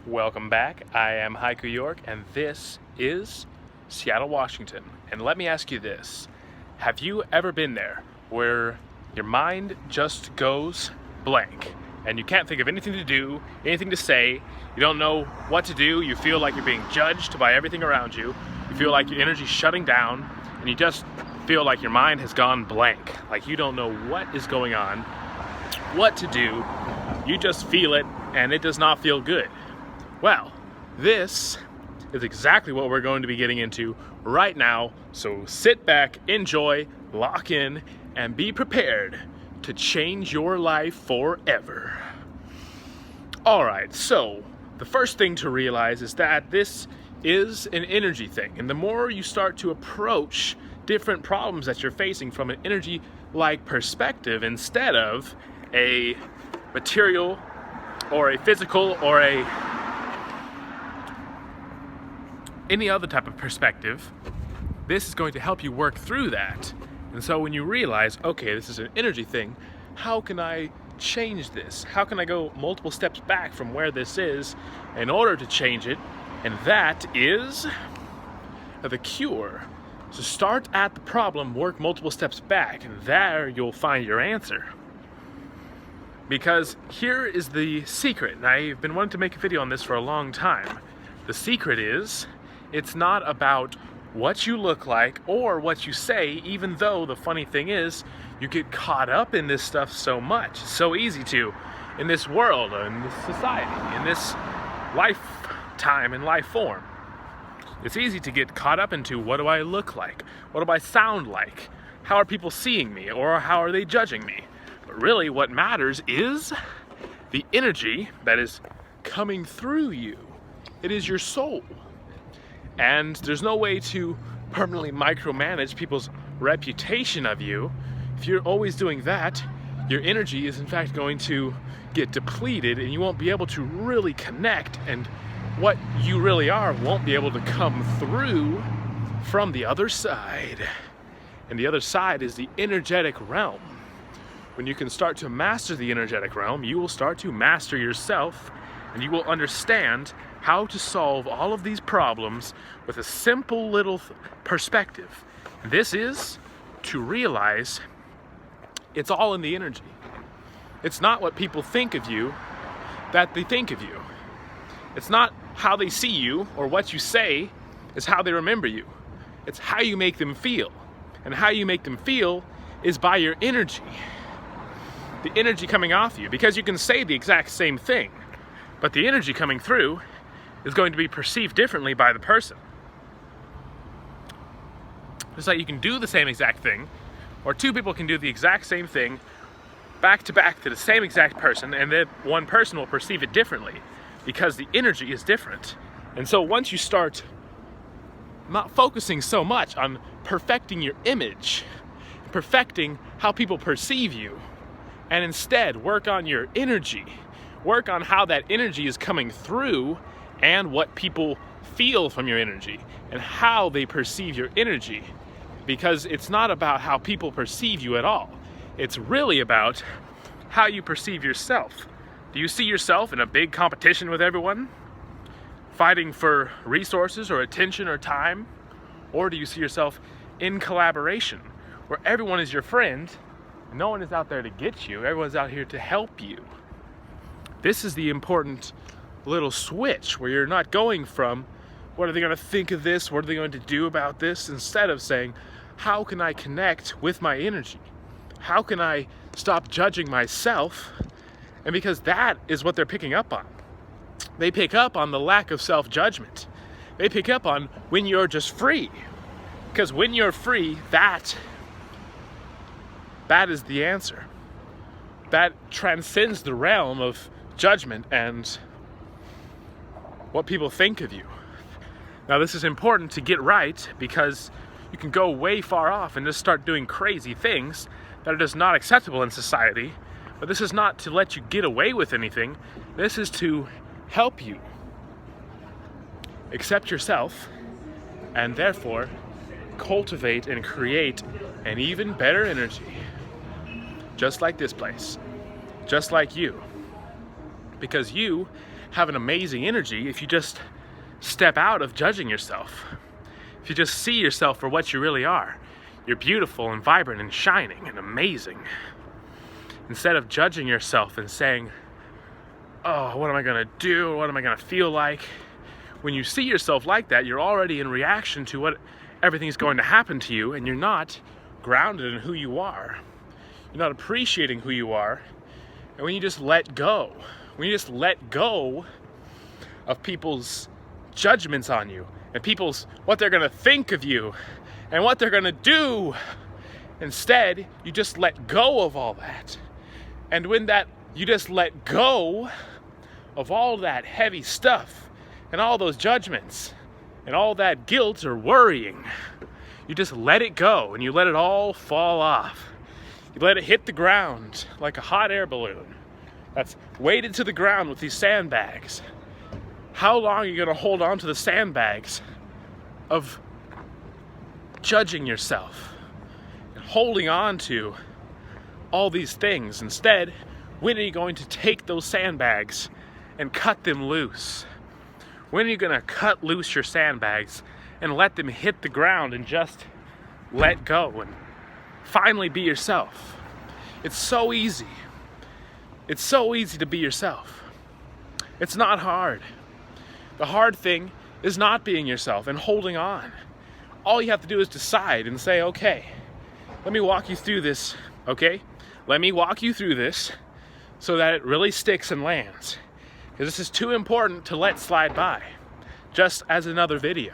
Welcome back. I am Haiku York, and this is Seattle, Washington. And let me ask you this. Have you ever been there where your mind just goes blank and you can't think of anything to do, anything to say, you don't know what to do, you feel like you're being judged by everything around you, you feel like your energy's shutting down, and you just feel like your mind has gone blank, like you don't know what is going on, what to do, you just feel it, and it does not feel good. Well, this is exactly what we're going to be getting into right now, so sit back, enjoy, lock in, and be prepared to change your life forever. Alright, so the first thing to realize is that this is an energy thing, and the more you start to approach different problems that you're facing from an energy-like perspective instead of a material or a physical or any other type of perspective, this is going to help you work through that. And so when you realize, okay, this is an energy thing, how can I change this? How can I go multiple steps back from where this is in order to change it? And that is the cure. So start at the problem, work multiple steps back, and there you'll find your answer. Because here is the secret, and I've been wanting to make a video on this for a long time. The secret is, it's not about what you look like or what you say, even though the funny thing is, you get caught up in this stuff so much. It's so easy to, in this world, in this society, in this lifetime and life form. It's easy to get caught up into, what do I look like? What do I sound like? How are people seeing me? Or how are they judging me? But really what matters is the energy that is coming through you. It is your soul. And there's no way to permanently micromanage people's reputation of you. If you're always doing that, your energy is in fact going to get depleted and you won't be able to really connect, and what you really are won't be able to come through from the other side. And the other side is the energetic realm. When you can start to master the energetic realm, you will start to master yourself, and you will understand how to solve all of these problems with a simple little perspective. This is to realize it's all in the energy. It's not what people think of you that they think of you. It's not how they see you or what you say, it's how they remember you. It's how you make them feel. And how you make them feel is by your energy. The energy coming off you, because you can say the exact same thing, but the energy coming through is going to be perceived differently by the person. Just like you can do the same exact thing, or two people can do the exact same thing back to back to the same exact person, and then one person will perceive it differently because the energy is different. And so once you start not focusing so much on perfecting your image, perfecting how people perceive you, and instead work on your energy, work on how that energy is coming through and what people feel from your energy and how they perceive your energy. Because it's not about how people perceive you at all. It's really about how you perceive yourself. Do you see yourself in a big competition with everyone, fighting for resources or attention or time? Or do you see yourself in collaboration, where everyone is your friend, and no one is out there to get you, everyone's out here to help you? This is the important little switch where you're not going from, what are they going to think of this? What are they going to do about this? Instead of saying, how can I connect with my energy? How can I stop judging myself? And because that is what they're picking up on. They pick up on the lack of self-judgment. They pick up on when you're just free. Because when you're free, that is the answer. That transcends the realm of judgment and what people think of you. Now this is important to get right, because you can go way far off and just start doing crazy things that are just not acceptable in society. But this is not to let you get away with anything. This is to help you accept yourself and therefore cultivate and create an even better energy. Just like this place, just like you. Because you have an amazing energy if you just step out of judging yourself. If you just see yourself for what you really are. You're beautiful and vibrant and shining and amazing. Instead of judging yourself and saying, oh, what am I gonna do? What am I gonna feel like? When you see yourself like that, you're already in reaction to what everything's going to happen to you, and you're not grounded in who you are. You're not appreciating who you are. And when you just let go, of people's judgments on you, and people's what they're gonna think of you, and what they're gonna do, instead, you just let go of all that. And when you just let go of all that heavy stuff, and all those judgments, and all that guilt or worrying, you just let it go, and you let it all fall off. You let it hit the ground like a hot air balloon that's weighted to the ground with these sandbags. How long are you gonna hold on to the sandbags of judging yourself and holding on to all these things? Instead, when are you going to take those sandbags and cut them loose? When are you gonna cut loose your sandbags and let them hit the ground and just let go and finally be yourself? It's so easy. It's so easy to be yourself. It's not hard. The hard thing is not being yourself and holding on. All you have to do is decide and say, okay, let me walk you through this, okay? Let me walk you through this so that it really sticks and lands. Because this is too important to let slide by, just as another video.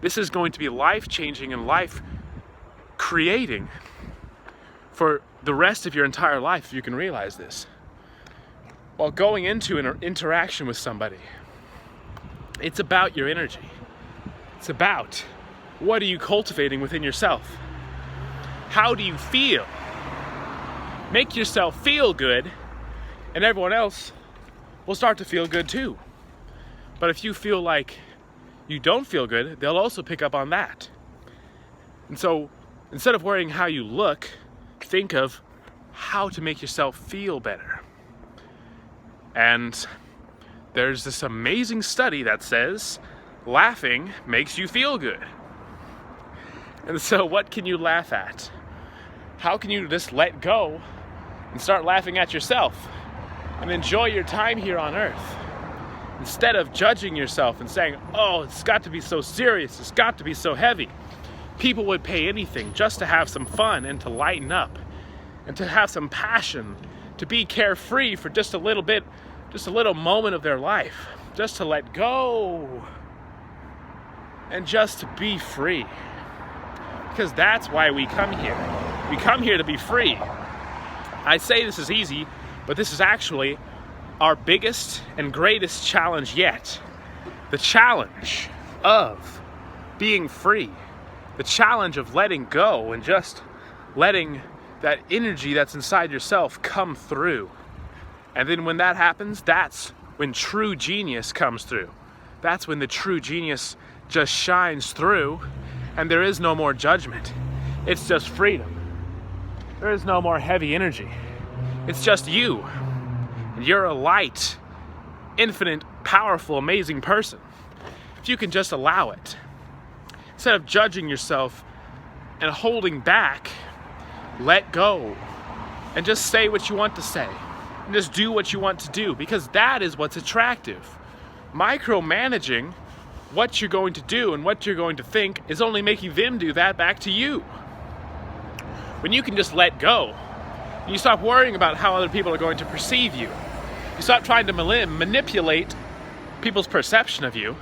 This is going to be life-changing and life-creating for the rest of your entire life if you can realize this. While going into an interaction with somebody, it's about your energy. It's about what are you cultivating within yourself? How do you feel? Make yourself feel good, and everyone else will start to feel good too. But if you feel like you don't feel good, they'll also pick up on that. And so instead of worrying how you look, think of how to make yourself feel better. And there's this amazing study that says laughing makes you feel good. And so what can you laugh at? How can you just let go and start laughing at yourself and enjoy your time here on earth? Instead of judging yourself and saying, oh, it's got to be so serious, it's got to be so heavy. People would pay anything just to have some fun and to lighten up and to have some passion, to be carefree for just a little bit, just a little moment of their life, just to let go and just to be free. Because that's why we come here. We come here to be free. I say this is easy, but this is actually our biggest and greatest challenge yet. The challenge of being free. The challenge of letting go and just letting that energy that's inside yourself come through. And then when that happens, that's when true genius comes through. That's when the true genius just shines through, and there is no more judgment. It's just freedom. There is no more heavy energy. It's just you. And you're a light, infinite, powerful, amazing person. If you can just allow it. Instead of judging yourself and holding back, let go. And just say what you want to say. And just do what you want to do. Because that is what's attractive. Micromanaging what you're going to do and what you're going to think is only making them do that back to you. When you can just let go, you stop worrying about how other people are going to perceive you. You stop trying to manipulate people's perception of you,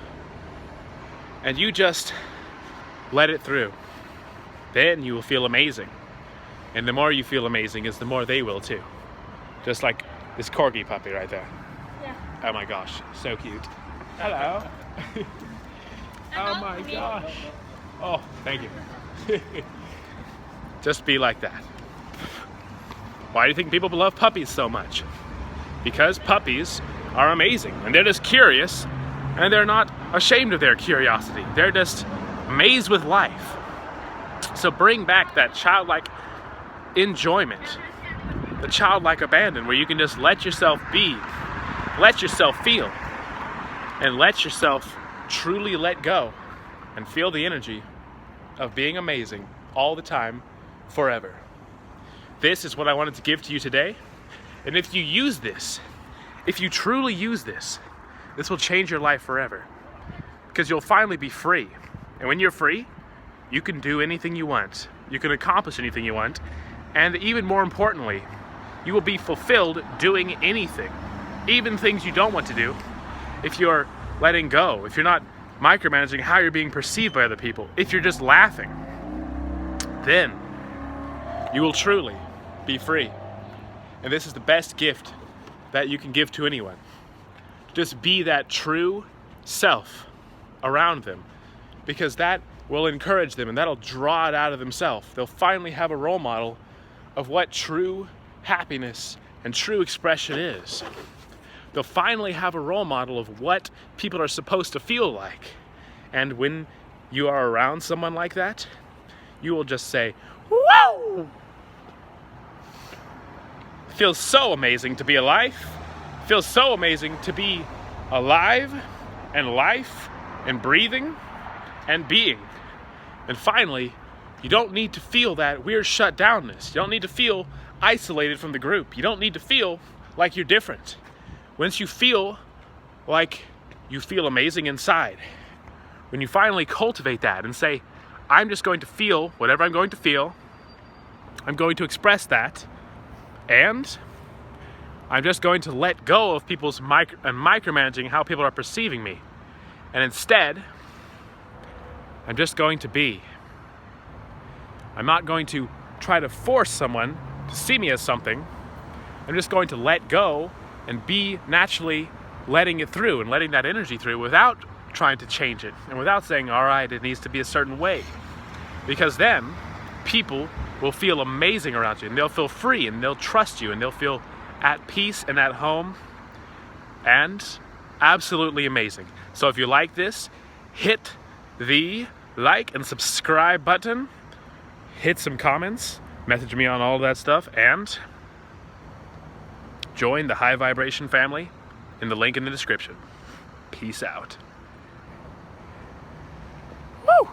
and you just let it through. Then you will feel amazing. And the more you feel amazing is the more they will too. Just like this corgi puppy right there. Yeah. Oh my gosh, so cute. Hello. Oh my gosh. Oh, thank you. Just be like that. Why do you think people love puppies so much? Because puppies are amazing and they're just curious and they're not ashamed of their curiosity. They're just amazed with life. So bring back that childlike enjoyment, the childlike abandon where you can just let yourself be, let yourself feel. and let yourself truly let go and feel the energy of being amazing all the time, forever. This is what I wanted to give to you today. And if you use this, if you truly use this, this will change your life forever. Because you'll finally be free. And when you're free, you can do anything you want. You can accomplish anything you want. And even more importantly, you will be fulfilled doing anything. Even things you don't want to do. If you're letting go, if you're not micromanaging how you're being perceived by other people, if you're just laughing, then you will truly be free. And this is the best gift that you can give to anyone. Just be that true self around them, because that will encourage them and that'll draw it out of themselves. They'll finally have a role model of what true happiness and true expression is. They'll finally have a role model of what people are supposed to feel like. And when you are around someone like that, you will just say, "Whoa!" It feels so amazing to be alive. It feels so amazing to be alive and life and breathing and being. And finally, you don't need to feel that weird shut downness. You don't need to feel isolated from the group. You don't need to feel like you're different. Once you feel like you feel amazing inside, when you finally cultivate that and say, I'm just going to feel whatever I'm going to feel, I'm going to express that, and I'm just going to let go of people's micromanaging how people are perceiving me. And instead, I'm just going to be. I'm not going to try to force someone to see me as something. I'm just going to let go and be naturally letting it through and letting that energy through without trying to change it and without saying, all right, it needs to be a certain way. Because then people will feel amazing around you and they'll feel free and they'll trust you and they'll feel at peace and at home and absolutely amazing. So if you like this, hit the like and subscribe button, hit some comments, message me on all that stuff, and join the High Vibration family in the link in the description. Peace out. Woo!